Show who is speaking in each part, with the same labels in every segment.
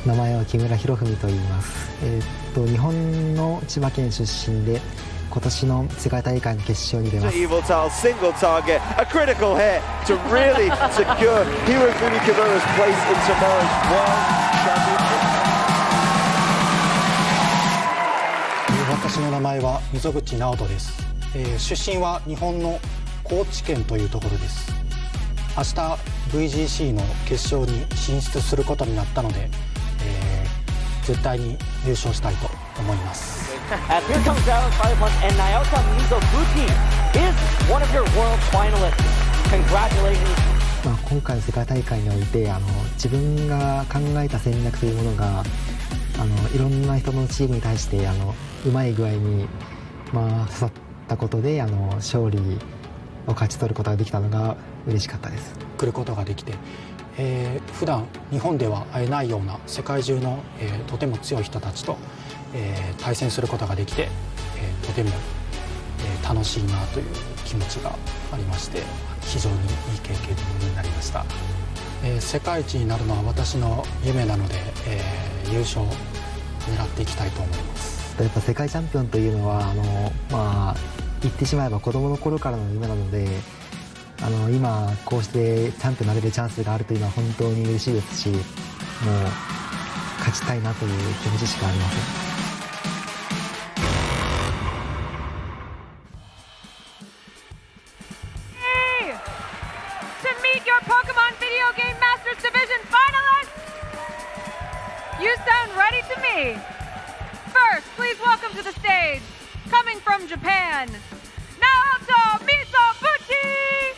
Speaker 1: 名前は木村博文と言います。日本の千葉県出身で、今年の世界大会の決勝に出ます。
Speaker 2: Evil Tile single target, a critical hit to really secure Hirofumi Kimura's place in tomorrow's World Championship.
Speaker 3: 私の名前はMizobuchi Naotoです。出身は日本の高知県というところです。明日 VGC の決勝に進出することになったので、絶対に優勝したいと思います。
Speaker 4: As here comes Dallas Fire Punch and Naoto Mizobuchi is one of your world finalists. Congratulations.
Speaker 1: 今回の世界大会において自分が考えた戦略というものがいろんな人のチームに対してうまい具合に刺さったことで勝利を勝ち取ることができたのが嬉しかったです。
Speaker 3: 来ることができて、普段日本では会えないような世界中の、とても強い人たちと、対戦することができて、とても、楽しいなという気持ちがありまして、非常にいい経験になりました。世界一になるのは私の夢なので、優勝を狙っていきたいと思います。
Speaker 1: やっぱ世界チャンピオンというのは言ってしまえば子供の頃からの夢なので、今こうしてチャンピオンになれるチャンスがあるというのは本当に嬉しいですし、もう勝ちたいなという気持ちしかありません。
Speaker 5: To meet your Pokemon Video Game Masters Division finalists, you sound ready to me. First, please welcome to the stage, coming from Japan, Naoto Mizobuchi!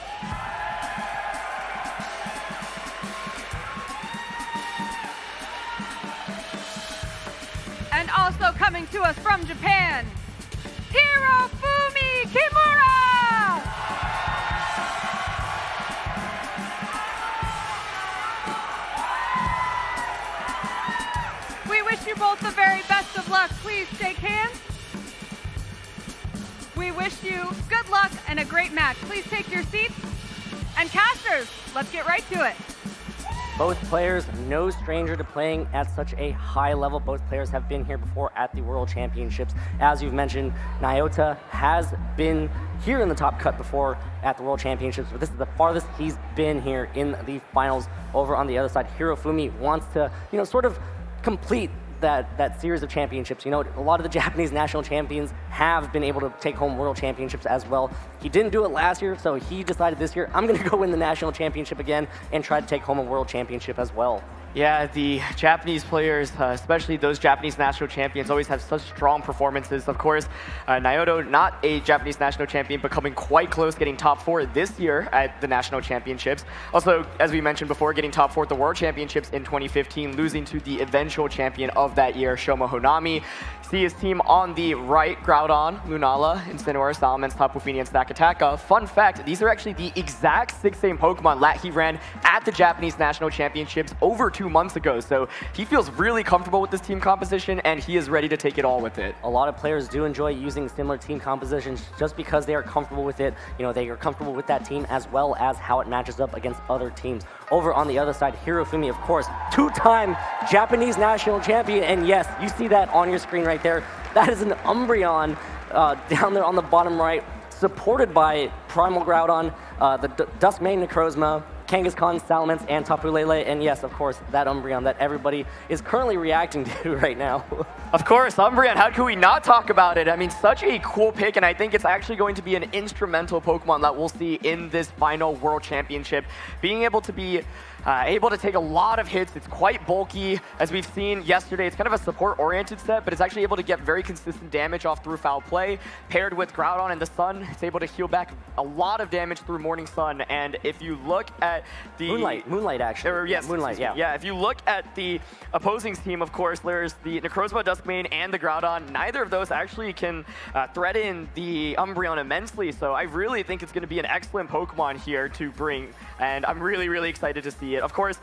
Speaker 5: And also coming to us from Japan, Hirofumi Kimura! We wish you both the very best of luck. Please shake hands. We wish you good luck and a great match. Please take your seats. And casters, let's get right to it.
Speaker 4: Both players, no stranger to playing at such a high level. Both players have been here before at the World Championships. As you've mentioned, Naoto has been here in the top cut before at the World Championships, but this is the farthest he's been here in the finals. Over on the other side, Hirofumi wants to, sort of complete that series of championships. A lot of the Japanese national champions have been able to take home world championships as well. He didn't do it last year, so he decided this year, I'm going to go win the national championship again and try to take home a world championship as well.
Speaker 6: Yeah, the Japanese players, especially those Japanese national champions, always have such strong performances. Of course, Naoto, not a Japanese national champion, but coming quite close, getting top 4 this year at the national championships. Also, as we mentioned before, getting top 4 at the World Championships in 2015, losing to the eventual champion of that year, Shoma Honami. See his team on the right, Groudon, Lunala, Incineroar, Salamence, Tapu Fini, and Stakataka. Fun fact, these are actually the exact 6 same Pokemon that he ran at the Japanese national championships over 2 months ago, so he feels really comfortable with this team composition and he is ready to take it all with it.
Speaker 4: A lot of players do enjoy using similar team compositions just because they are comfortable with it. They are comfortable with that team as well as how it matches up against other teams. Over on the other side, Hirofumi, of course, 2-time Japanese national champion, and yes, you see that on your screen right there. That is an Umbreon down there on the bottom right, supported by Primal Groudon, the Duskmane Necrozma, Kangaskhan, Salamence, and Tapu Lele, and yes, of course, that Umbreon that everybody is currently reacting to right now.
Speaker 6: Of course, Umbreon, how can we not talk about it? I mean, such a cool pick, and I think it's actually going to be an instrumental Pokemon that we'll see in this final World Championship. Being able to be able to take a lot of hits. It's quite bulky. As we've seen yesterday, it's kind of a support-oriented set, but it's actually able to get very consistent damage off through Foul Play. Paired with Groudon and the Sun, it's able to heal back a lot of damage through Morning Sun. And if you look at the...
Speaker 4: Moonlight actually.
Speaker 6: Yes,
Speaker 4: Moonlight, yeah.
Speaker 6: Yeah, if you look at the opposing team, of course, there's the Necrozma, Duskmane, and the Groudon. Neither of those actually can threaten the Umbreon immensely, so I really think it's going to be an excellent Pokemon here to bring, and I'm really, really excited to see it. Of course,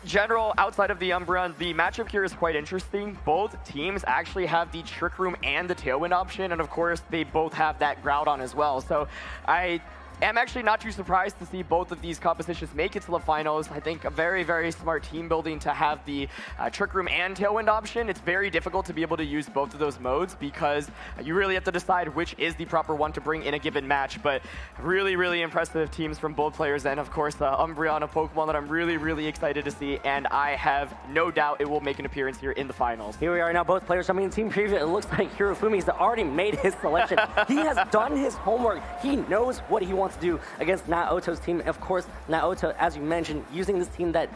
Speaker 6: general, outside of the Umbreon, the matchup here is quite interesting. Both teams actually have the Trick Room and the Tailwind option, and of course, they both have that Groudon as well. So I am actually not too surprised to see both of these compositions make it to the finals. I think a very, very smart team building to have the Trick Room and Tailwind option. It's very difficult to be able to use both of those modes because you really have to decide which is the proper one to bring in a given match. But really, really impressive teams from both players. And of course, Umbreon, a Pokemon that I'm really, really excited to see. And I have no doubt it will make an appearance here in the finals.
Speaker 4: Here we are now, both players jumping in team preview. It looks like Hirofumi's already made his selection. He has done his homework. He knows what he wants to do against Naoto's team. Of course, Naoto, as you mentioned, using this team that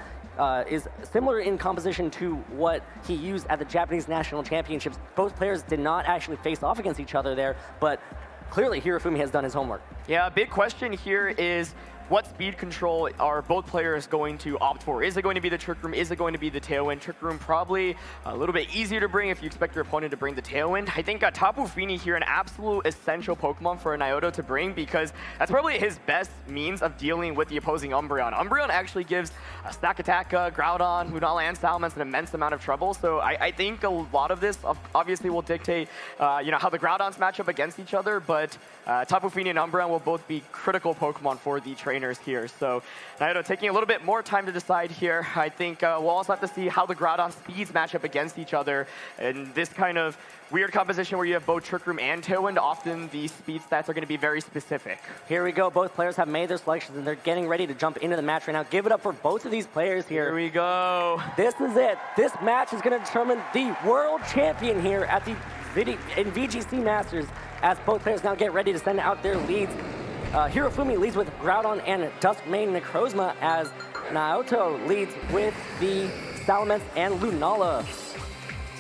Speaker 4: is similar in composition to what he used at the Japanese National Championships. Both players did not actually face off against each other there, but clearly Hirofumi has done his homework.
Speaker 6: Yeah, a big question here is what speed control are both players going to opt for? Is it going to be the Trick Room? Is it going to be the Tailwind? Trick Room probably a little bit easier to bring if you expect your opponent to bring the Tailwind. I think Tapu Fini here, an absolute essential Pokemon for a Naoto to bring because that's probably his best means of dealing with the opposing Umbreon. Umbreon actually gives Stack Attack, Groudon, Lunala, and Salamence an immense amount of trouble. So I think a lot of this obviously will dictate how the Groudons match up against each other, but Tapu Fini and Umbreon will both be critical Pokemon for the trainers here. So Naoto taking a little bit more time to decide here. I think we'll also have to see how the Groudon speeds match up against each other. And this kind of weird composition where you have both Trick Room and Tailwind, often the speed stats are going to be very specific.
Speaker 4: Here we go. Both players have made their selections and they're getting ready to jump into the match right now. Give it up for both of these players here.
Speaker 6: Here we go.
Speaker 4: This is it. This match is going to determine the world champion here at the VGC Masters as both players now get ready to send out their leads. Hirofumi leads with Groudon and Duskmane Necrozma as Naoto leads with the Salamence and Lunala.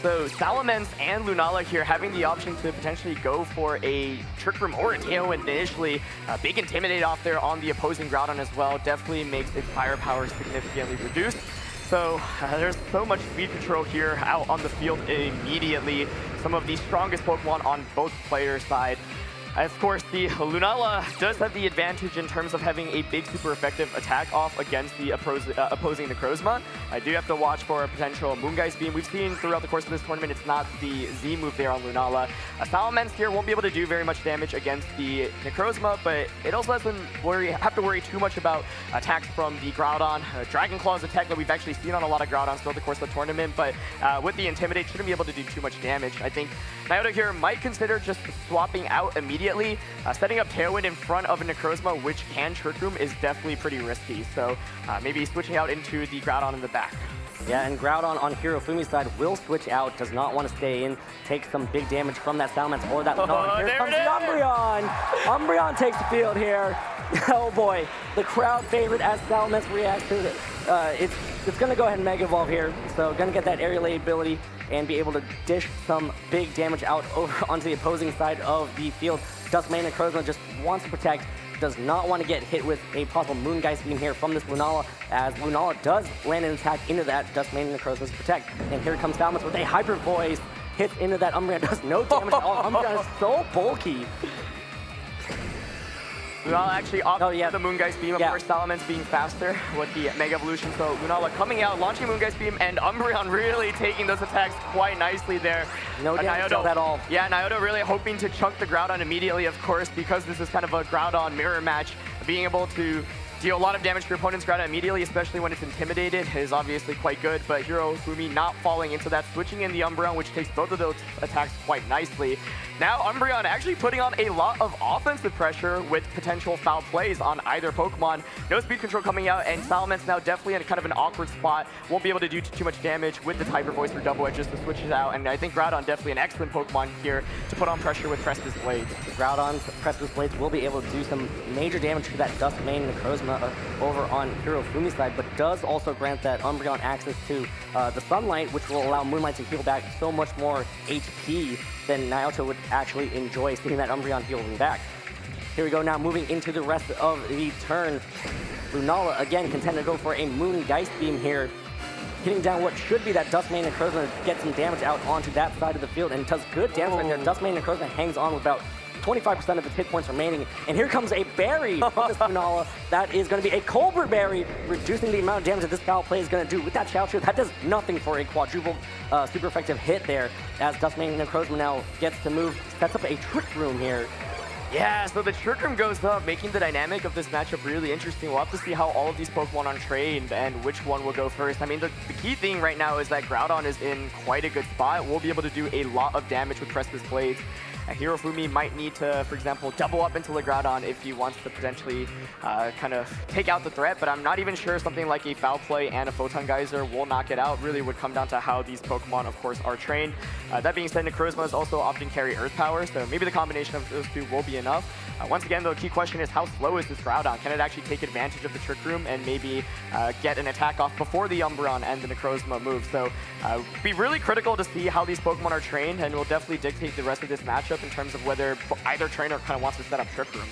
Speaker 6: So Salamence and Lunala here having the option to potentially go for a Trick Room or a Tailwind initially. Big Intimidate off there on the opposing Groudon as well. Definitely makes its firepower significantly reduced. So there's so much speed control here out on the field immediately. Some of the strongest Pokemon on both players' side. Of course, the Lunala does have the advantage in terms of having a big, super effective attack off against the opposing Necrozma. I do have to watch for a potential Moongeist Beam. We've seen throughout the course of this tournament, it's not the Z move there on Lunala. Salamence here won't be able to do very much damage against the Necrozma, but it also doesn't have to worry too much about attacks from the Groudon. Dragon Claw is a tech that we've actually seen on a lot of Groudons throughout the course of the tournament, but with the Intimidate, shouldn't be able to do too much damage. I think Naoto here might consider just swapping out immediately. Setting up Tailwind in front of a Necrozma, which can Trick Room, is definitely pretty risky. So maybe switching out into the Groudon in the back.
Speaker 4: Yeah, and Groudon on Hirofumi's side will switch out, does not want to stay in, take some big damage from that Salamence or that Lunala. Here comes the Umbreon! Umbreon takes the field here. Oh boy, the crowd favorite as Salamence reacts to it. It's going to go ahead and Mega Evolve here, so going to get that aerial ability and be able to dish some big damage out over onto the opposing side of the field. Duskmane Necrozma just wants to protect, does not want to get hit with a possible Moongeist Beam here from this Lunala, as Lunala does land an attack into that Duskmane Necrozma's protect. And here comes Salamence with a Hyper Voice, hits into that Umbreon, does no damage at all. Umbreon is so bulky.
Speaker 6: Lunala actually opted the Moongeist Beam, of course, Salamence being faster with the Mega Evolution. So Lunala coming out, launching Moongeist Beam, and Umbreon really taking those attacks quite nicely there.
Speaker 4: No damage at all.
Speaker 6: Yeah, Naoto really hoping to chunk the Groudon immediately, of course, because this is kind of a Groudon mirror match. Being able to deal a lot of damage to your opponent's Groudon immediately, especially when it's intimidated, is obviously quite good. But Hirofumi not falling into that, switching in the Umbreon, which takes both of those attacks quite nicely. Now Umbreon actually putting on a lot of offensive pressure with potential foul plays on either Pokemon. No speed control coming out, and Salamence now definitely in kind of an awkward spot. Won't be able to do too much damage with the Hyper Voice or Double Edge just to switch it out. And I think Groudon definitely an excellent Pokemon here to put on pressure with Prestice Blades.
Speaker 4: Groudon's Prestice Blades will be able to do some major damage to that Duskmane Necrozma over on Hirofumi's side, but does also grant that Umbreon access to the Sunlight, which will allow Moonlight to heal back so much more HP than Naoto would actually enjoy seeing that Umbreon healing back. Here we go now, moving into the rest of the turn. Lunala again content to go for a Moongeist Beam here, hitting down what should be that Duskmane Necrozma to get some damage out onto that side of the field, and does good damage right there. Duskmane Necrozma hangs on with about 25% of its hit points remaining, and here comes a berry from this Lunala. That is going to be a Colbert Berry, reducing the amount of damage that this foul play is going to do. With that Chowchoo, that does nothing for a quadruple super effective hit there, as Duskmane Necrozma now gets to move, sets up a Trick Room here.
Speaker 6: Yeah, so the Trick Room goes up, making the dynamic of this matchup really interesting. We'll have to see how all of these Pokemon are trained and which one will go first. I mean, the key thing right now is that Groudon is in quite a good spot. We'll be able to do a lot of damage with Precipice Blades. Hirofumi might need to, for example, double up into the Groudon if he wants to potentially kind of take out the threat, but I'm not even sure something like a Foul Play and a Photon Geyser will knock it out. Really would come down to how these Pokemon, of course, are trained. That being said, Necrozma is also often carry Earth Power, so maybe the combination of those two will be enough. Once again, the key question is how slow is this Groudon? Can it actually take advantage of the Trick Room and maybe get an attack off before the Umbreon and the Necrozma move? So be really critical to see how these Pokemon are trained, and will definitely dictate the rest of this matchup in terms of whether either trainer kind of wants to set up Trick Room.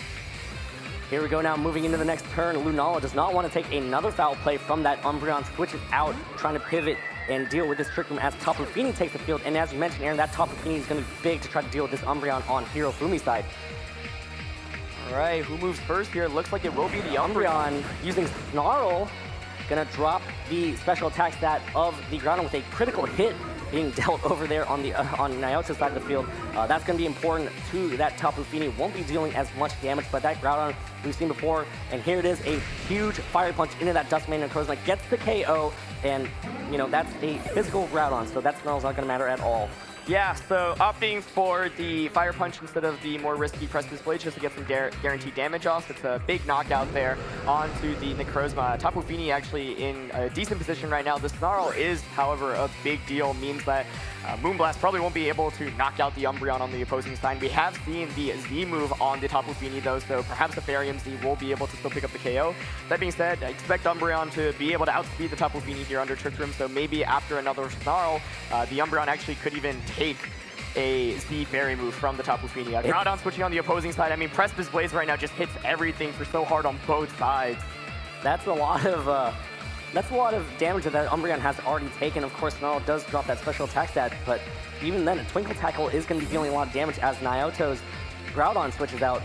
Speaker 4: Here we go now, moving into the next turn. Lunala does not want to take another foul play from that Umbreon, switches out, trying to pivot and deal with this Trick Room as Tapu Fini takes the field. And as you mentioned, Aaron, that Tapu Fini is going to be big to try to deal with this Umbreon on Hirofumi's side.
Speaker 6: All right, who moves first here? Looks like it will be the
Speaker 4: Umbreon using Snarl, gonna drop the special attack stat of the Groudon with a critical hit being dealt over there on the on Naoto's side of the field. That's gonna be important to that Tapu Fini. Won't be dealing as much damage, but that Groudon we've seen before, and here it is, a huge Fire Punch into that Duskmane Necrozma, gets the KO, and you know that's a physical Groudon, so that Snarl's not gonna matter at all.
Speaker 6: Yeah, so opting for the Fire Punch instead of the more risky Precipice Blade just to get some guaranteed damage off. It's a big knockout there onto the Necrozma. Tapu Fini actually in a decent position right now. The Snarl is, however, a big deal. Means that Moonblast probably won't be able to knock out the Umbreon on the opposing side. We have seen the Z move on the Tapu Fini though, so perhaps the Farium Z will be able to still pick up the KO. That being said, I expect Umbreon to be able to outspeed the Tapu Fini here under Trick Room, so maybe after another Snarl, the Umbreon actually could even take a Z Fairy move from the Tapu Fini. Groudon switching on the opposing side. I mean, Precipice Blaze right now just hits everything for so hard on both sides.
Speaker 4: That's a lot of damage that Umbreon has already taken. Of course, Snarl does drop that special attack stat, but even then, a Twinkle Tackle is going to be dealing a lot of damage as Naoto's Groudon switches out.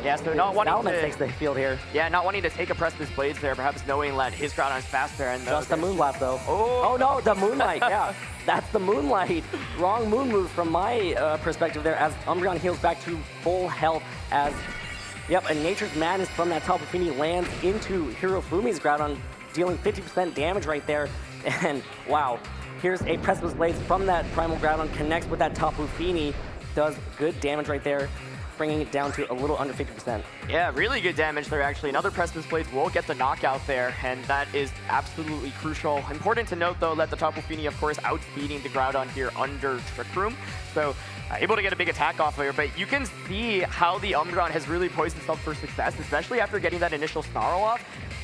Speaker 6: Yeah, so not wanting
Speaker 4: Salmon
Speaker 6: to
Speaker 4: takes the field here.
Speaker 6: Yeah, not wanting to take a Precipice Blades there, perhaps knowing that his Groudon is faster. And
Speaker 4: just the Moonblast though.
Speaker 6: Oh
Speaker 4: no, the Moonlight. Yeah, that's the Moonlight. Wrong moon move from my perspective there. As Umbreon heals back to full health. As and Nature's Madness from that Tapu Fini lands into Hirofumi's Groudon, dealing 50% damage right there. And wow, here's a Precipice Blades from that Primal Groudon, connects with that Tapu Fini, does good damage right there, bringing it down to a little under 50%.
Speaker 6: Yeah, really good damage there, actually. Another Precipice Blades will get the knockout there, and that is absolutely crucial. Important to note, though, that the Tapu Fini, of course, outspeeding the Groudon here under Trick Room. So, able to get a big attack off here, but you can see how the Umbreon has really poised itself for success, especially after getting that initial Snarl off.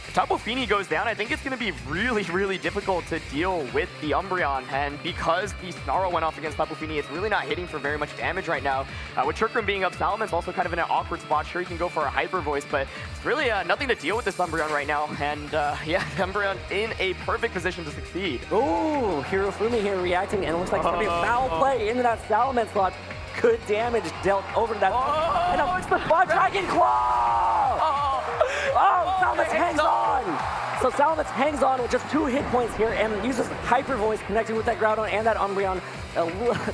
Speaker 6: If Tapu Fini goes down, I think it's going to be really, really difficult to deal with the Umbreon, and because the Snarl went off against Tapu Fini, it's really not hitting for very much damage right now. With Trick Room being up, Salaman's also kind of in an awkward spot. Sure, he can go for a Hyper Voice, but it's really nothing to deal with this Umbreon right now, and yeah, Umbreon in a perfect position to succeed.
Speaker 4: Ooh, Hirofumi here reacting, and it looks like it's going to be a foul play into that Salaman slot. Good damage dealt over to that. And now it's the Dragon Claw! Salaman hangs on! So Salaman hangs on with just 2 hit points here and uses Hyper Voice connecting with that Groudon and that Umbreon.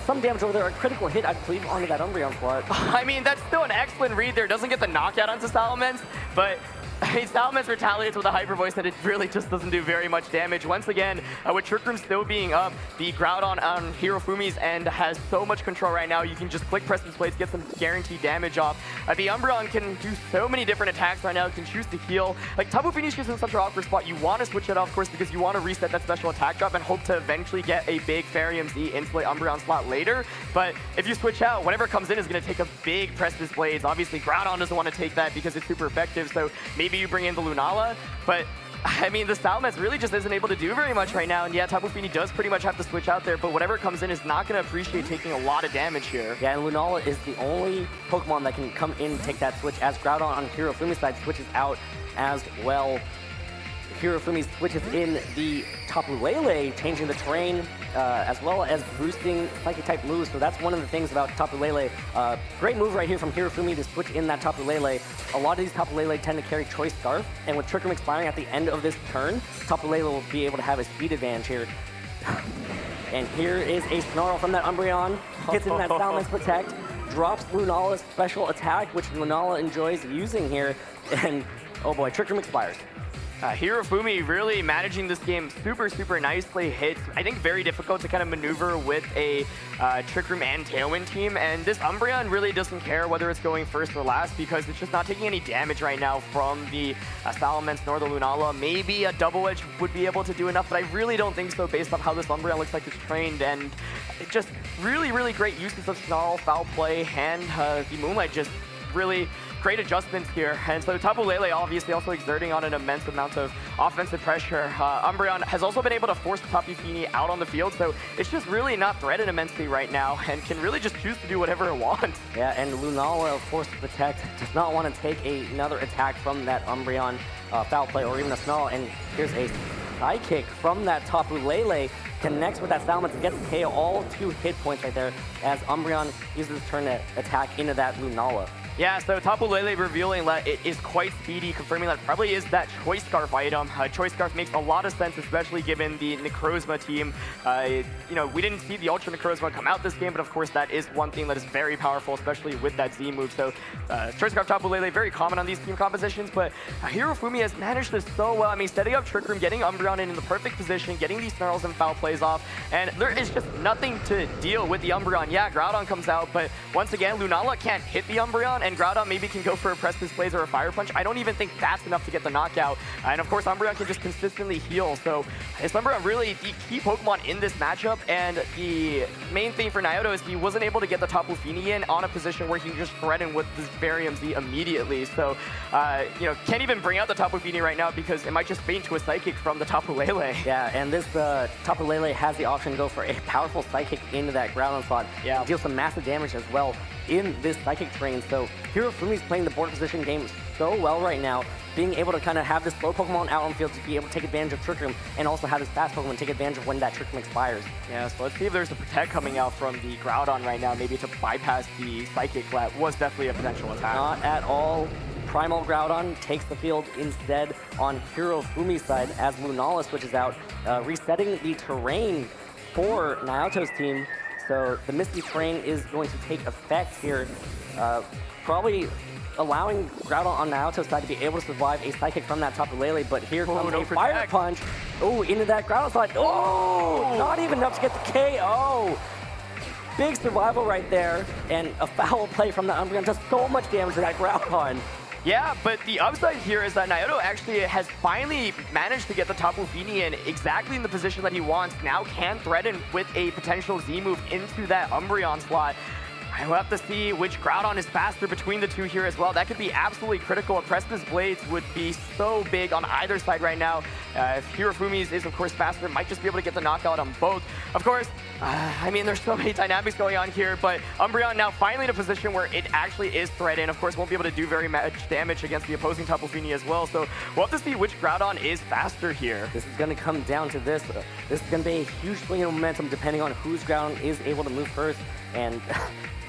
Speaker 4: Some damage over there, a critical hit, I believe, onto that Umbreon slot.
Speaker 6: I mean, that's still an excellent read there. Doesn't get the knockout onto Salamence, but Salamence retaliates with a Hyper Voice that it really just doesn't do very much damage. Once again, with Trick Room still being up, the Groudon on Hirofumi's end has so much control right now. You can just click Precipice Blades, get some guaranteed damage off. The Umbreon can do so many different attacks right now. It can choose to heal. Like, Tapu Fini's just in such an awkward spot. You want to switch it off, of course, because you want to reset that special attack drop and hope to eventually get a big Farium Z insulate Umbreon slot later. But if you switch out, whatever comes in is going to take a big Precipice Blades. Obviously, Groudon doesn't want to take that because it's super effective, so maybe you bring in the Lunala, but I mean, the Salamence really just isn't able to do very much right now, and yeah, Tapu Fini does pretty much have to switch out there, but whatever comes in is not going to appreciate taking a lot of damage here.
Speaker 4: Yeah, and Lunala is the only Pokemon that can come in and take that switch, as Groudon on Hirofumi's side switches out as well. Hirofumi switches in the Tapu Lele, changing the terrain, as well as boosting Psychic-type moves. So that's one of the things about Tapu Lele. Great move right here from Hirofumi to switch in that Tapu Lele. A lot of these Tapu Lele tend to carry Choice Scarf, and with Trick Room expiring at the end of this turn, Tapu Lele will be able to have a speed advantage here. And here is a Snarl from that Umbreon. Gets in that Salamence Protect. drops Lunala's special attack, which Lunala enjoys using here, and oh boy, Trick Room expires.
Speaker 6: Hirofumi really managing this game super nicely. Hits, I think, very difficult to kind of maneuver with a Trick Room and Tailwind team. And this Umbreon really doesn't care whether it's going first or last because it's just not taking any damage right now from the Salamence nor the Lunala. Maybe a Double Edge would be able to do enough, but I really don't think so based on how this Umbreon looks like it's trained. And it just really great uses of Snarl, Foul Play, and the Moonlight just really great adjustments here. And so Tapu Lele obviously also exerting on an immense amount of offensive pressure. Umbreon has also been able to force Tapu Fini out on the field, so it's just really not threatened immensely right now and can really just choose to do whatever it wants.
Speaker 4: Yeah, and Lunala, forced to protect, does not want to take another attack from that Umbreon Foul Play or even a Snarl. And here's a Psychic from that Tapu Lele, connects with that Salamence and gets KO, all 2 hit points right there as Umbreon uses his turn to attack into that Lunala.
Speaker 6: Yeah, so Tapu Lele revealing that it is quite speedy, confirming that it probably is that Choice Scarf item. Choice Scarf makes a lot of sense, especially given the Necrozma team. You know, we didn't see the Ultra Necrozma come out this game, but of course that is one thing that is very powerful, especially with that Z move. So Choice Scarf Tapu Lele, very common on these team compositions, but Hirofumi has managed this so well. I mean, setting up Trick Room, getting Umbreon in the perfect position, getting these Snarls and Foul Plays off, and there is just nothing to deal with the Umbreon. Yeah, Groudon comes out, but once again, Lunala can't hit the Umbreon, and Groudon maybe can go for a Press Displays or a Fire Punch. I don't even think that's enough to get the knockout. And of course, Umbreon can just consistently heal. So this Umbreon really the key Pokemon in this matchup. And the main thing for Naoto is he wasn't able to get the Tapu Fini in on a position where he can just threaten with this Barium Z immediately. So, you know, can't even bring out the Tapu Fini right now because it might just faint to a Psychic from the Tapu Lele.
Speaker 4: Yeah, and this Tapu Lele has the option to go for a powerful Psychic into that Groudon slot.
Speaker 6: Yeah.
Speaker 4: Deal some massive damage as well in this Psychic terrain. So Hirofumi's playing the board position game so well right now, being able to kind of have this slow Pokemon out on the field to be able to take advantage of Trick Room and also have this fast Pokemon take advantage of when that Trick Room expires.
Speaker 6: Yeah, so let's see if there's a Protect coming out from the Groudon right now, maybe to bypass the Psychic. That was definitely a potential attack.
Speaker 4: Not at all. Primal Groudon takes the field instead on Hirofumi's side as Lunala switches out, resetting the terrain for Naoto's team. So the Misty Terrain is going to take effect here, probably allowing Groudon on Naoto's side to be able to survive a Psychic from that Tapu Lele, but here comes a Fire Punch. Oh, into that Groudon slot. Oh, not even enough to get the KO. Big survival right there, and a foul play from the Umbreon does so much damage to that Groudon.
Speaker 6: Yeah, but the upside here is that Naoto actually has finally managed to get the Tapu Fini in exactly in the position that he wants. Now can threaten with a potential Z move into that Umbreon slot. I will have to see which Groudon is faster between the two here as well. That could be absolutely critical. A Precipice Blades would be so big on either side right now. If Hirofumi's is, of course, faster, might just be able to get the knockout on both. Of course, I mean, there's so many dynamics going on here, but Umbreon now finally in a position where it actually is threatened. Of course, won't be able to do very much damage against the opposing Tapu Fini as well. So we'll have to see which Groudon is faster here.
Speaker 4: This is going to come down to this. This is going to be a huge swing in momentum depending on whose Groudon is able to move first and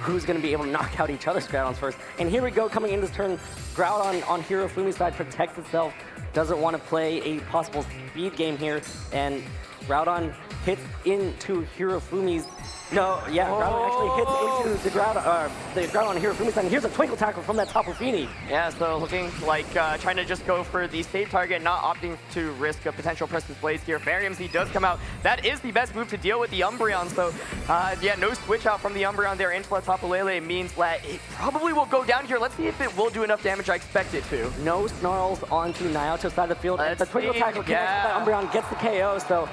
Speaker 4: who's going to be able to knock out each other's Groudons first. And here we go, coming in this turn, Groudon on Hirofumi's side protects itself, doesn't want to play a possible speed game here, and Groudon hits into Hirofumi's. No, yeah, Groudon actually hits into the Groudon on Hirofumi's side, and here's a Twinkle Tackle from that Tapu Fini.
Speaker 6: Yeah, so looking like trying to just go for the safe target, not opting to risk a potential Precipice Blades here. Barium Z does come out. That is the best move to deal with the Umbreon, so yeah, no switch out from the Umbreon there into the Tapu Lele means that it probably will go down here. Let's see if it will do enough damage I expect it to.
Speaker 4: No Snarls onto Naoto's side of the field. The Twinkle Tackle connects with that Umbreon, gets the KO, so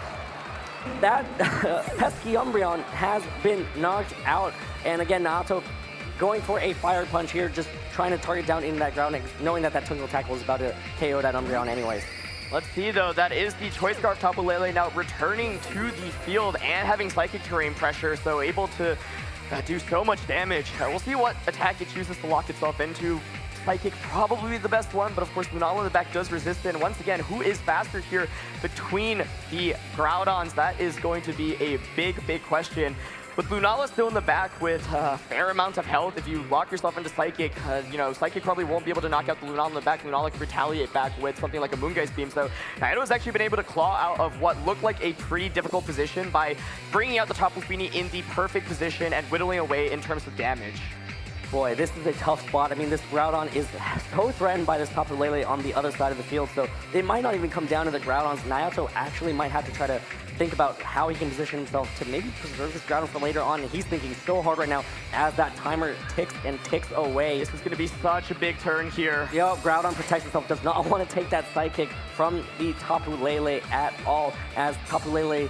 Speaker 4: that pesky Umbreon has been knocked out. And again, Naoto going for a Fire Punch here, just trying to target down in that ground, knowing that that Twinkle Tackle is about to KO that Umbreon anyways.
Speaker 6: Let's see, though. That is the Choice Scarf Tapu Lele now returning to the field and having Psychic Terrain pressure, so able to do so much damage. We'll see what attack it chooses to lock itself into. Psychic probably the best one, but of course Lunala in the back does resist it. And once again, who is faster here between the Groudons? That is going to be a big question. With Lunala still in the back with a fair amount of health, if you lock yourself into Psychic, you know, Psychic probably won't be able to knock out the Lunala in the back. Lunala can retaliate back with something like a Moongeist Beam. So Naoto has actually been able to claw out of what looked like a pretty difficult position by bringing out the Tapu Fini in the perfect position and whittling away in terms of damage.
Speaker 4: boy, this is a tough spot. I mean, this Groudon is so threatened by this Tapu Lele on the other side of the field, so it might not even come down to the Groudons. Naoto actually might have to try to think about how he can position himself to maybe preserve this Groudon for later on, and he's thinking so hard right now as that timer ticks and ticks away.
Speaker 6: This is going to be such a big turn here.
Speaker 4: Yo, Groudon protects himself, does not want to take that Psychic from the Tapu Lele at all, as Tapu Lele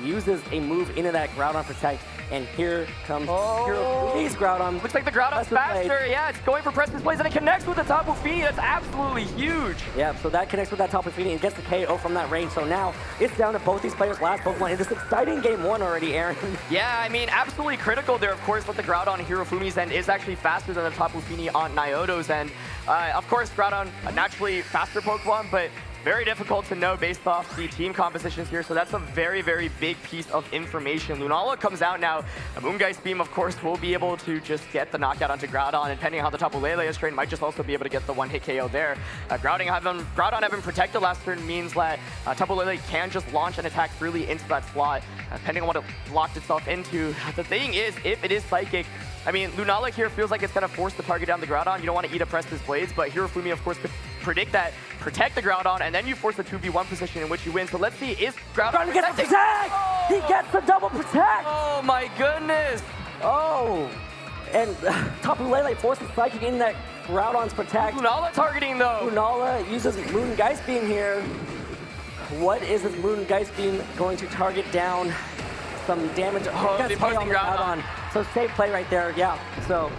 Speaker 4: uses a move into that Groudon Protect, and here comes Hirofumi's Groudon.
Speaker 6: Looks like the Groudon's faster. Yeah, it's going for press displays, and it connects with the Tapu Fini. That's absolutely huge.
Speaker 4: Yeah, so that connects with that Tapu Fini and gets the KO from that range. So now it's down to both these players' last Pokemon in this exciting game one already, Aaron.
Speaker 6: Yeah, I mean, absolutely critical there, of course, with the Groudon on Hirofumi's end is actually faster than the Tapu Fini on Naoto's end. Of course, Groudon, a naturally faster Pokemon, but very difficult to know based off the team compositions here, so that's a very, very big piece of information. Lunala comes out now. Moongeist Beam, of course, will be able to just get the knockout onto Groudon, and depending on how the Tapu Lele is trained, might just also be able to get the one-hit KO there. Groudon having protected last turn means that Tapu Lele can just launch an attack freely into that slot, depending on what it locked itself into. The thing is, if it is Psychic, I mean, Lunala here feels like it's going to force the target down the Groudon. You don't want to eat up Press Blades, but Hirofumi, of course, could predict that, protect the Groudon, and then you force the 2v1 position in which you win. So let's see, is Groudon
Speaker 4: gets the protect!
Speaker 6: Oh!
Speaker 4: He gets the double protect!
Speaker 6: Oh my goodness!
Speaker 4: Oh! And Tapu Lele forces Psychic in that Groudon's protect.
Speaker 6: Lunala targeting though!
Speaker 4: Lunala uses Moon Geist Beam here. What is this Moon Geist Beam going to target down? Some damage.
Speaker 6: Oh, the opposing Groudon.
Speaker 4: So safe play right there, yeah. So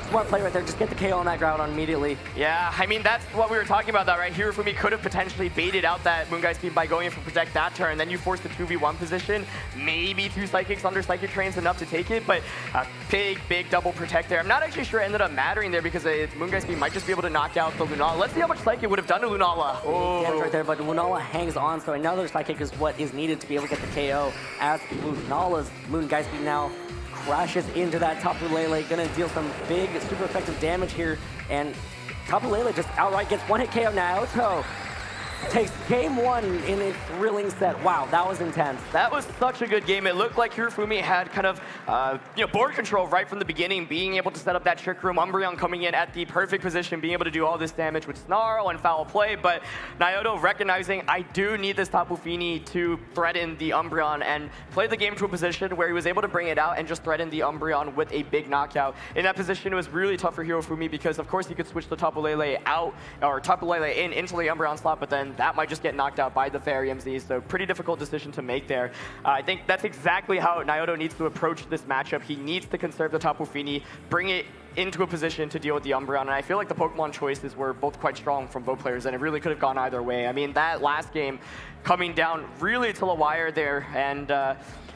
Speaker 4: smart play right there. Just get the KO on that Groudon immediately.
Speaker 6: Yeah, I mean, that's what we were talking about, that, right? Hirofumi could have potentially baited out that Moongeist Beam by going in for Protect that turn. Then you force the 2v1 position. Maybe 2 Psychics under Psychic Train's enough to take it, but a big, big double Protect there. I'm not actually sure it ended up mattering there because Moongeist Beam might just be able to knock out the Lunala. Let's see how much Psychic would have done to Lunala.
Speaker 4: Oh. Damage right there, but Lunala hangs on, so another Psychic is what is needed to be able to get the KO as Lunala's Moongeist Beam now crashes into that Tapu Lele, gonna deal some big, super effective damage here, and Tapu Lele just outright gets one-hit KO. Naoto takes game one in a thrilling set. Wow, that was intense.
Speaker 6: That was such a good game. It looked like Hirofumi had kind of board control right from the beginning, being able to set up that Trick Room, Umbreon coming in at the perfect position, being able to do all this damage with Snarl and Foul Play, but Naoto recognizing, I do need this Tapu Fini to threaten the Umbreon, and play the game to a position where he was able to bring it out and just threaten the Umbreon with a big knockout. In that position, it was really tough for Hirofumi because, of course, he could switch the Tapu Lele out, or Tapu Lele into the Umbreon slot, but then that might just get knocked out by the Fairy MZ, so pretty difficult decision to make there. I think that's exactly how Naoto needs to approach this matchup. He needs to conserve the Tapu Fini, bring it into a position to deal with the Umbreon, and I feel like the Pokemon choices were both quite strong from both players, and it really could have gone either way. I mean, that last game coming down really to the wire there, and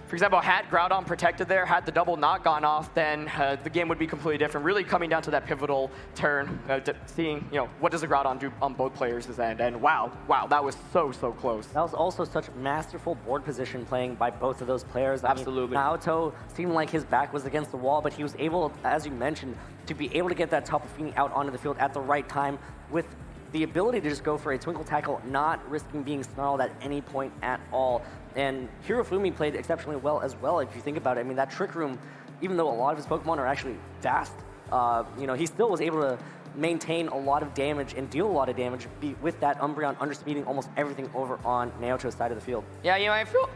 Speaker 6: for example, had Groudon protected there, had the double not gone off, then the game would be completely different. Really coming down to that pivotal turn, seeing, what does the Groudon do on both players' end, and wow, that was so close.
Speaker 4: That was also such masterful board position playing by both of those players.
Speaker 6: Absolutely.
Speaker 4: I mean, Naoto seemed like his back was against the wall, but he was able, as you mentioned, to be able to get that Tapu Fini out onto the field at the right time with the ability to just go for a Twinkle Tackle, not risking being snarled at any point at all. And Hirofumi played exceptionally well as well, if you think about it. I mean, that Trick Room, even though a lot of his Pokemon are actually fast, he still was able to maintain a lot of damage and deal a lot of damage with that Umbreon underspeeding almost everything over on Naoto's side of the field.
Speaker 6: Yeah,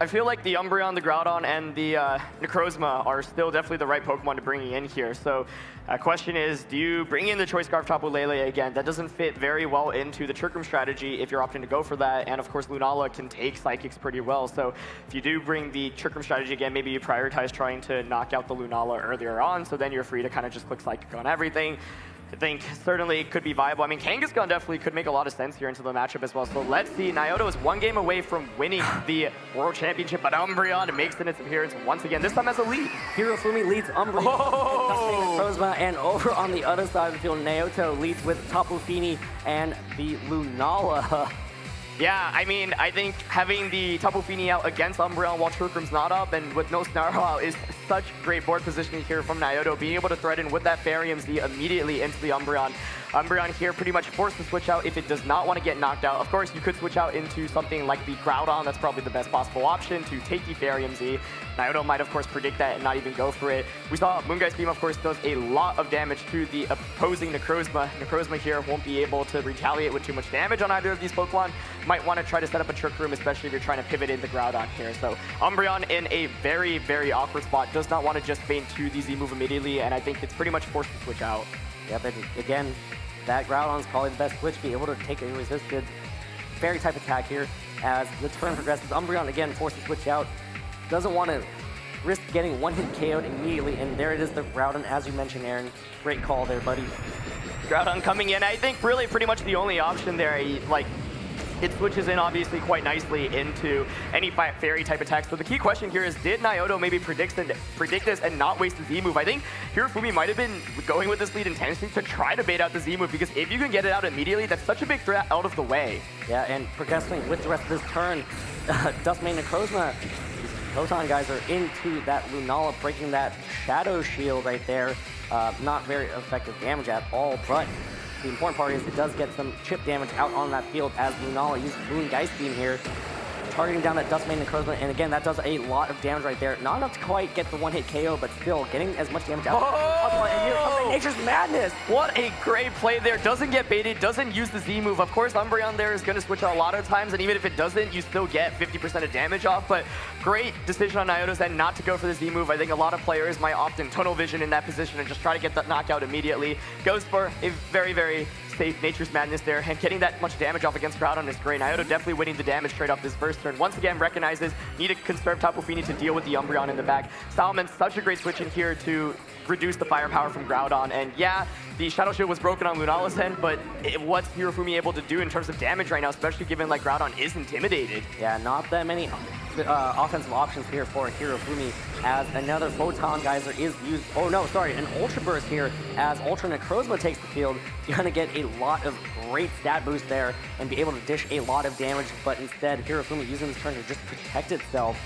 Speaker 6: I feel like the Umbreon, the Groudon, and the Necrozma are still definitely the right Pokemon to bring in here. So question is, do you bring in the Choice Scarf Tapu Lele again? That doesn't fit very well into the Trick Room strategy if you're opting to go for that. And of course, Lunala can take Psychics pretty well. So if you do bring the Trick Room strategy again, maybe you prioritize trying to knock out the Lunala earlier on, so then you're free to kind of just click Psychic on everything. I think certainly it could be viable. I mean, Kangaskhan definitely could make a lot of sense here into the matchup as well. So let's see. Naoto is 1 game away from winning the World Championship, but Umbreon makes its appearance once again, this time as a lead.
Speaker 4: Hirofumi leads Umbreon, and over on the other side of the field, Naoto leads with Tapu Fini and the Lunala.
Speaker 6: Yeah, I mean, I think having the Tapu Fini out against Umbreon while Churkrum's not up and with no Snarl out is such great board positioning here from Naoto, being able to threaten with that Fairy Z immediately into the Umbreon. Umbreon here pretty much forced to switch out if it does not want to get knocked out. Of course, you could switch out into something like the Groudon. That's probably the best possible option to take the Fairy Z. Naoto might, of course, predict that and not even go for it. We saw Moongeist Beam, of course, does a lot of damage to the opposing Necrozma. Necrozma here won't be able to retaliate with too much damage on either of these Pokemon. Might want to try to set up a Trick Room, especially if you're trying to pivot into Groudon here. So Umbreon in a very, very awkward spot. Does not want to just feign to the Z move immediately, and I think it's pretty much forced to switch out.
Speaker 4: Yeah, but again, that Groudon's probably the best switch, be able to take a resisted Fairy type attack here. As the turn progresses, Umbreon again forced to switch out. Doesn't want to risk getting one-hit KO'd immediately, and there it is, the Groudon, as you mentioned, Aaron. Great call there, buddy.
Speaker 6: Groudon coming in, I think really pretty much the only option there. Like, it switches in obviously quite nicely into any Fairy type attack. So the key question here is, did Naoto maybe predict this and not waste the Z move? I think Hirofumi might have been going with this lead intentionally to try to bait out the Z move, because if you can get it out immediately, that's such a big threat out of the way.
Speaker 4: Yeah, and progressing with the rest of this turn, Duskmane Necrozma, these Photon guys are into that Lunala, breaking that Shadow Shield right there. Not very effective damage at all, but the important part is it does get some chip damage out on that field as Lunala uses Moongeist Beam here, targeting down that Duskmane Necrozma, and again, that does a lot of damage right there. Not enough to quite get the one-hit KO, but still getting as much damage out.
Speaker 6: Oh!
Speaker 4: And here comes Nature's Madness!
Speaker 6: What a great play there. Doesn't get baited, doesn't use the Z move. Of course, Umbreon there is going to switch out a lot of times, and even if it doesn't, you still get 50% of damage off, but great decision on Naoto's end not to go for the Z move. I think a lot of players might opt in tunnel vision in that position and just try to get that knockout immediately. Goes for a very, very safe Nature's Madness there, and getting that much damage off against Groudon is great. Naoto definitely winning the damage trade off this first turn. Once again, recognizes need to conserve Tapu Fini to deal with the Umbreon in the back. Salmon's such a great switch in here to reduce the firepower from Groudon, and yeah, the Shadow Shield was broken on Lunala's end, but what's Hirofumi able to do in terms of damage right now, especially given like Groudon is intimidated?
Speaker 4: Yeah, not that many offensive options here for Hirofumi, as another Photon Geyser is used. Oh no, sorry, an Ultra Burst here as Ultra Necrozma takes the field. You're gonna get a lot of great stat boost there and be able to dish a lot of damage, but instead Hirofumi using this turn to just protect itself.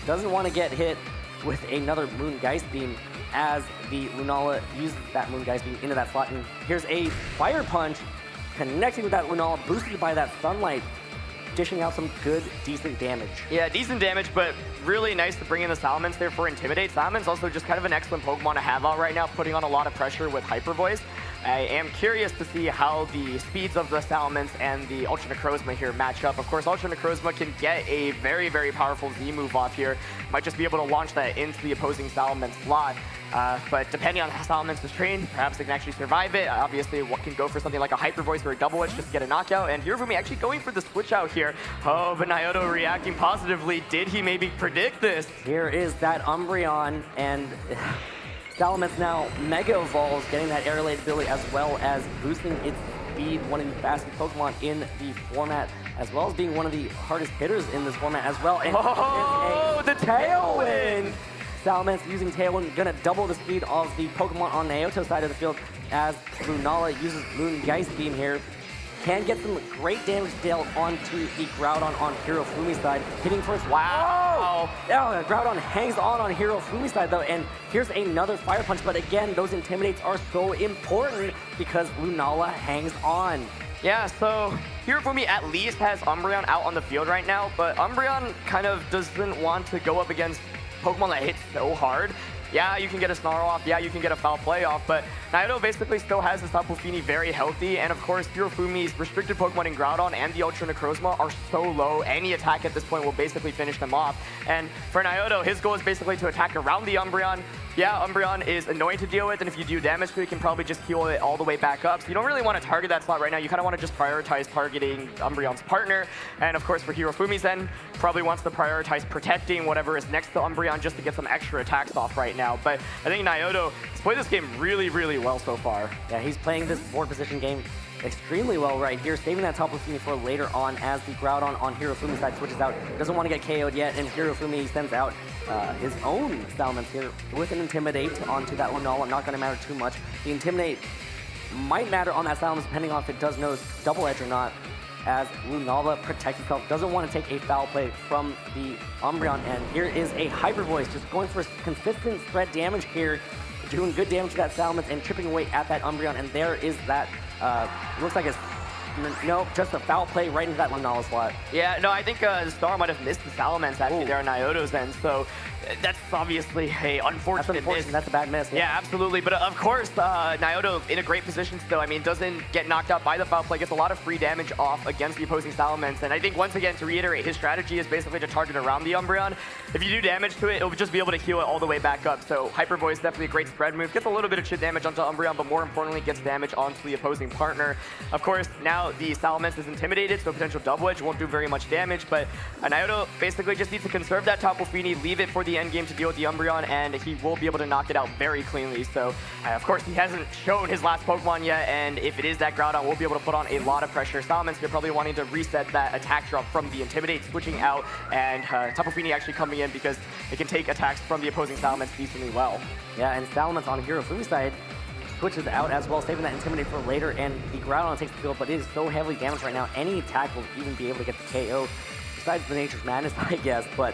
Speaker 4: Doesn't want to get hit with another Moongeist Beam as the Lunala uses that Moongeist Beam into that slot. And here's a Fire Punch connecting with that Lunala, boosted by that Sunlight, dishing out some good, decent damage.
Speaker 6: Yeah, decent damage, but really nice to bring in the Salamence there for Intimidate. Salamance's also just kind of an excellent Pokemon to have out right now, putting on a lot of pressure with Hyper Voice. I am curious to see how the speeds of the Salamence and the Ultra Necrozma here match up. Of course, Ultra Necrozma can get a very, very powerful Z move off here. Might just be able to launch that into the opposing Salamence slot. But depending on how Salamence is trained, perhaps they can actually survive it. Obviously, what can go for something like a Hyper Voice or a Double Edge just to get a knockout. And Hirofumi actually going for the switch out here. Oh, but Naoto reacting positively. Did he maybe predict this?
Speaker 4: Here is that Umbreon, and Salamence now Mega Evolves, getting that Air Raid ability as well as boosting its speed, one of the fastest Pokemon in the format, as well as being one of the hardest hitters in this format as well. And
Speaker 6: the Tailwind!
Speaker 4: Salamence using Tailwind, gonna double the speed of the Pokemon on Naoto's side of the field as Lunala uses Moongeist Beam here. Can get some great damage dealt onto the Groudon on Hirofumi's side, hitting first.
Speaker 6: Wow!
Speaker 4: Oh, Groudon hangs on Hirofumi's side though, and here's another Fire Punch, but again, those Intimidates are so important because Lunala hangs on.
Speaker 6: Yeah, so Hirofumi at least has Umbreon out on the field right now, but Umbreon kind of doesn't want to go up against Pokemon that hits so hard. Yeah, you can get a Snarl off, yeah, you can get a Foul Play off, but Naoto basically still has his Tapu Fini very healthy, and of course, Hirofumi's restricted Pokemon in Groudon and the Ultra Necrozma are so low, any attack at this point will basically finish them off. And for Naoto, his goal is basically to attack around the Umbreon. Yeah, Umbreon is annoying to deal with, and if you do damage to it, you can probably just heal it all the way back up. So you don't really want to target that slot right now. You kind of want to just prioritize targeting Umbreon's partner. And of course, for Hirofumi's end, probably wants to prioritize protecting whatever is next to Umbreon just to get some extra attacks off right now. But I think Naoto has played this game really, really well so far.
Speaker 4: Yeah, he's playing this board position game extremely well right here, saving that Tapu Fini for later on as the Groudon on Hirofumi's side switches out. Doesn't want to get KO'd yet, and Hirofumi sends out his own Salamence here with an Intimidate onto that Lunala. Not going to matter too much. The Intimidate might matter on that Salamence depending on if it does know Double Edge or not. as Lunala protects himself, doesn't want to take a foul play from the Umbreon. And here is a Hyper Voice just going for consistent spread damage here, doing good damage to that Salamence and chipping away at that Umbreon. And there is that, looks like it's, no, just a foul play right into that Lunala slot.
Speaker 6: Yeah, no, I think the Star might have missed the Salamence actually there on Naoto's end, so that's obviously a unfortunate miss.
Speaker 4: That's a bad miss.
Speaker 6: Yeah, absolutely. But of course, Naoto in a great position still. I mean, doesn't get knocked out by the foul play, gets a lot of free damage off against the opposing Salamence. And I think, once again, to reiterate, his strategy is basically to target around the Umbreon. If you do damage to it, it'll just be able to heal it all the way back up. So Hyper Voice, definitely a great spread move. Gets a little bit of chip damage onto Umbreon, but more importantly, gets damage onto the opposing partner. Of course, now the Salamence is intimidated, so potential double edge won't do very much damage. But Naoto basically just needs to conserve that Tapu Fini, leave it for the end game to deal with the Umbreon, and he will be able to knock it out very cleanly. So, of course, he hasn't shown his last Pokemon yet, and if it is that Groudon, we'll be able to put on a lot of pressure. Salamence here probably wanting to reset that attack drop from the Intimidate, switching out, and Tapu Fini actually coming in because it can take attacks from the opposing Salamence decently well.
Speaker 4: Yeah, and Salamence on Hirofumi's side switches out as well, saving that Intimidate for later, and the Groudon takes the field, but it is so heavily damaged right now, any attack will even be able to get the KO. Besides the Nature's Madness, I guess, but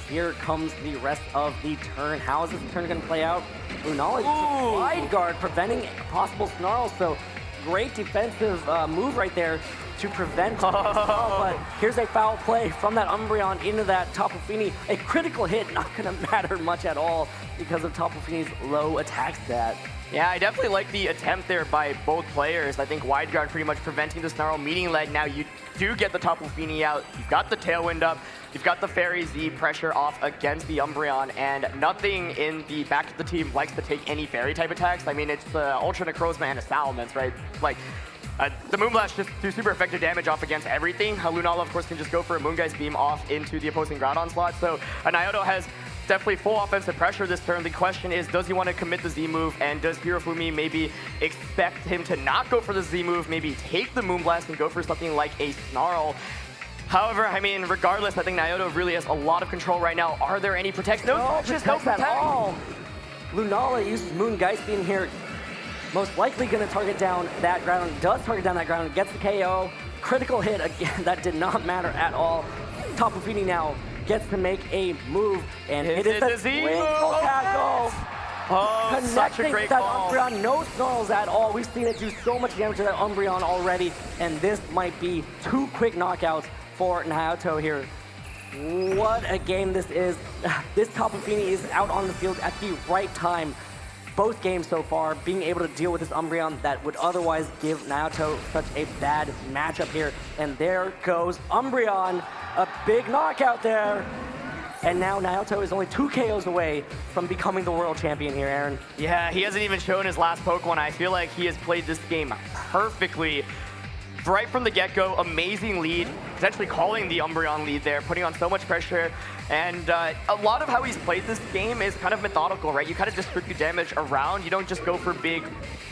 Speaker 4: here comes the rest of the turn. How is this turn going to play out? Lunala uses Wide Guard, preventing a possible Snarl, so great defensive move right there to prevent but here's a foul play from that Umbreon into that Tapu Fini. A critical hit, not going to matter much at all because of Tapu Fini's low attack stat.
Speaker 6: Yeah, I definitely like the attempt there by both players. I think Wide Guard pretty much preventing the Snarl, meaning like now you do get the Tapu Fini out, you've got the Tailwind up, you've got the Fairy Z pressure off against the Umbreon, and nothing in the back of the team likes to take any Fairy type attacks. I mean, it's the Ultra Necrozma and a Salamence, right? Like, the Moonblast just do super effective damage off against everything. Lunala, of course, can just go for a Moongeist Beam off into the opposing Groudon slot. So Naoto has definitely full offensive pressure this turn. The question is, does he want to commit the Z move, and does Hirofumi maybe expect him to not go for the Z move, maybe take the Moonblast and go for something like a Snarl? However, I mean, regardless, I think Naoto really has a lot of control right now. Are there any protects? No
Speaker 4: protects at all. Lunala uses Moongeist Beam here. Most likely going to target down that Groudon. Does target down that Groudon. Gets the KO. Critical hit again. That did not matter at all. Tapu Fini now gets to make a move, and it is a twinkle tackle.
Speaker 6: Such a great
Speaker 4: that
Speaker 6: call.
Speaker 4: Umbreon, no Snarls at all. We've seen it do so much damage to that Umbreon already, and this might be 2 quick knockouts for Naoto here. What a game this is. This Tapu Fini is out on the field at the right time. Both games so far, being able to deal with this Umbreon that would otherwise give Naoto such a bad matchup here. And there goes Umbreon, a big knockout there. And now Naoto is only 2 KOs away from becoming the world champion here, Aaron.
Speaker 6: Yeah, he hasn't even shown his last Pokemon. I feel like he has played this game perfectly. Right from the get-go, amazing lead, potentially calling the Umbreon lead there, putting on so much pressure. And a lot of how he's played this game is kind of methodical, right? You kind of distribute damage around. You don't just go for big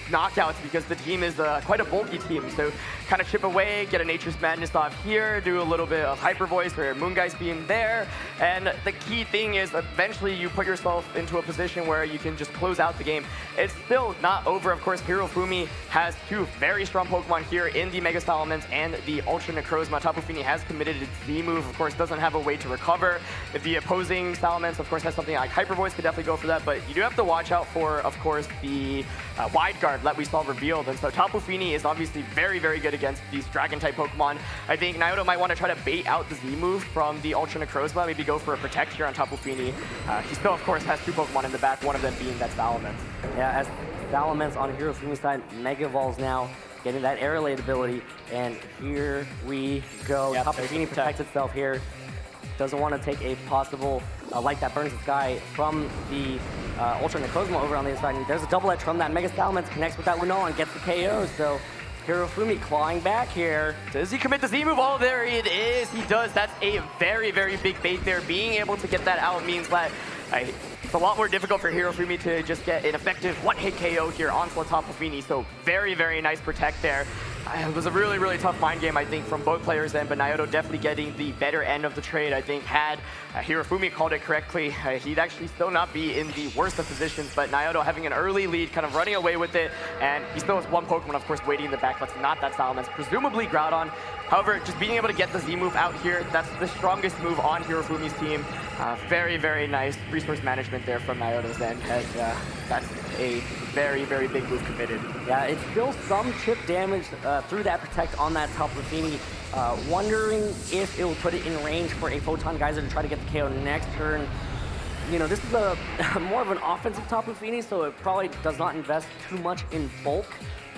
Speaker 6: knockouts because the team is quite a bulky team. So kind of chip away, get a Nature's Madness off here, do a little bit of Hyper Voice or Moongeist Beam there. And the key thing is eventually you put yourself into a position where you can just close out the game. It's still not over. Of course, Hirofumi has 2 very strong Pokemon here in the Mega Salamence and the Ultra Necrozma. Tapu Fini has committed its Z move, of course, doesn't have a way to recover. If the opposing Salamence, of course, has something like Hyper Voice, could definitely go for that, but you do have to watch out for, of course, the Wide Guard that we saw revealed. And so Tapu Fini is obviously very, very good against these Dragon-type Pokemon. I think Naoto might want to try to bait out the Z move from the Ultra Necrozma, maybe go for a Protect here on Tapu Fini. He still, of course, has 2 Pokemon in the back, one of them being that Salamence.
Speaker 4: Yeah, as Salamence on Hirofumi's side, Mega Evolves now, getting that Aerolate ability, and here we go.
Speaker 6: Yep,
Speaker 4: Tapu Fini protects itself here. Doesn't want to take a possible Light That Burns the Sky from the Ultra Necrozma over on the inside. And there's a double edge from that Mega Salamence, connects with that Lunala and gets the KO. So Hirofumi clawing back here.
Speaker 6: Does he commit the Z move? Oh, there it is. He does. That's a very, very big bait there. Being able to get that out means that it's a lot more difficult for Hirofumi to just get an effective one-hit KO here onto Tapu Fini. So very, very nice protect there. It was a really, really tough mind game, I think, from both players' end, but Naoto definitely getting the better end of the trade. I think had Hirofumi called it correctly, he'd actually still not be in the worst of positions, but Naoto having an early lead, kind of running away with it, and he still has one Pokemon, of course, waiting in the back. That's not that Salamence, presumably Groudon. However, just being able to get the Z move out here, that's the strongest move on Hirofumi's team. Very, very nice resource management there from Naoto's end, as that's a very, very big move committed.
Speaker 4: Yeah, it's still some chip damage through that Protect on that Tapu Fini. Wondering if it will put it in range for a Photon Geyser to try to get the KO next turn. You know, this is a more of an offensive Tapu Fini, so it probably does not invest too much in bulk.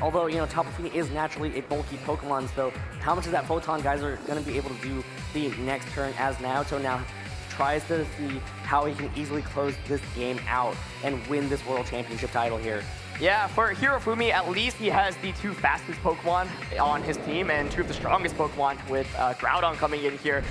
Speaker 4: Although, you know, Tapu Fini is naturally a bulky Pokemon, so how much is that Photon Geyser going to be able to do the next turn, as Naoto now tries to see how he can easily close this game out and win this World Championship title here.
Speaker 6: Yeah, for Hirofumi, at least he has the two fastest Pokemon on his team and two of the strongest Pokemon with Groudon coming in here.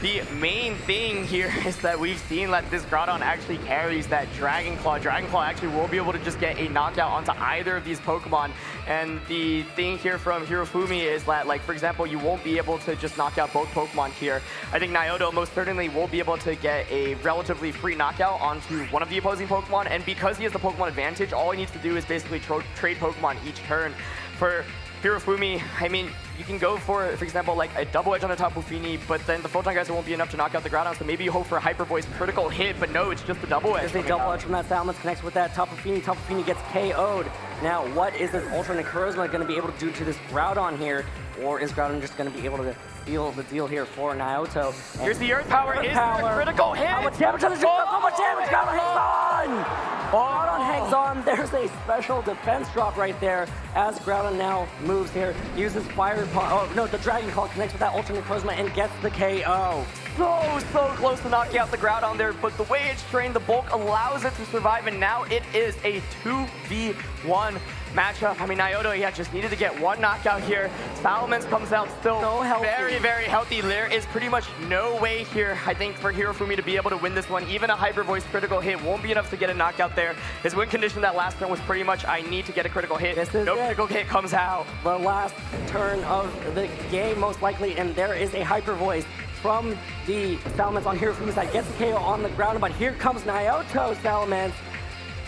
Speaker 6: The main thing here is that we've seen that this Groudon actually carries that Dragon Claw. Dragon Claw actually will be able to just get a knockout onto either of these Pokemon. And the thing here from Hirofumi is that, like, for example, you won't be able to just knock out both Pokemon here. I think Naoto most certainly will be able to get a relatively free knockout onto one of the opposing Pokemon. And because he has the Pokemon advantage, all he needs to do is basically trade Pokemon each turn. For Hirofumi, I mean, you can go for example, like a double edge on a Tapu Fini, but then the Photon Geyser won't be enough to knock out the Groudon, so maybe you hope for a Hyper Voice critical hit, but no, it's just a double edge.
Speaker 4: There's a double edge from that Salamence, connects with that Tapu Fini. Tapu Fini gets KO'd. Now, what is this Ultra Necrozma going to be able to do to this Groudon here? Or is Groudon just going to be able to seal the deal here for Naoto? And
Speaker 6: here's the Earth Power, is the critical hit!
Speaker 4: How much damage on the Groudon? How much damage? Groudon hangs on! Groudon hangs on. There's a special defense drop right there as Groudon now moves here. Uses Fire Paw. Oh, no, the Dragon Claw connects with that Ultra Necrozma and gets the KO.
Speaker 6: So close to knocking out the Groudon there, but the way it's trained, the bulk allows it to survive, and now it is a 2v1 matchup. I mean, Naoto, yeah, just needed to get one knockout here. Salamence comes out still very, very healthy. There is pretty much no way here, I think, for Hirofumi to be able to win this one. Even a Hyper Voice critical hit won't be enough to get a knockout there. His win condition that last turn was pretty much, I need to get a critical hit. No critical hit comes out.
Speaker 4: The last turn of the game, most likely, and there is a Hyper Voice from the Salamence on Hirofumi's side. Gets the KO on the ground, but here comes Naoto Salamence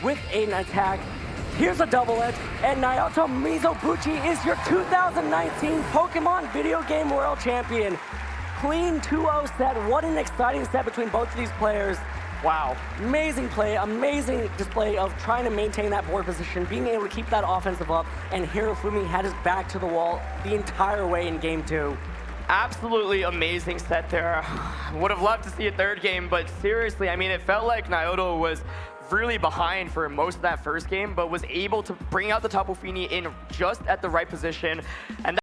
Speaker 4: with an attack. Here's a double edge, and Naoto Mizobuchi is your 2019 Pokemon Video Game World Champion. Clean 2-0 set. What an exciting set between both of these players. Wow. Amazing play, amazing display of trying to maintain that board position, being able to keep that offensive up, and Hirofumi had his back to the wall the entire way in Game 2.
Speaker 6: Absolutely amazing set there. Would have loved to see a third game, but seriously, I mean, it felt like Naoto was really behind for most of that first game, but was able to bring out the Tapu Fini in just at the right position. And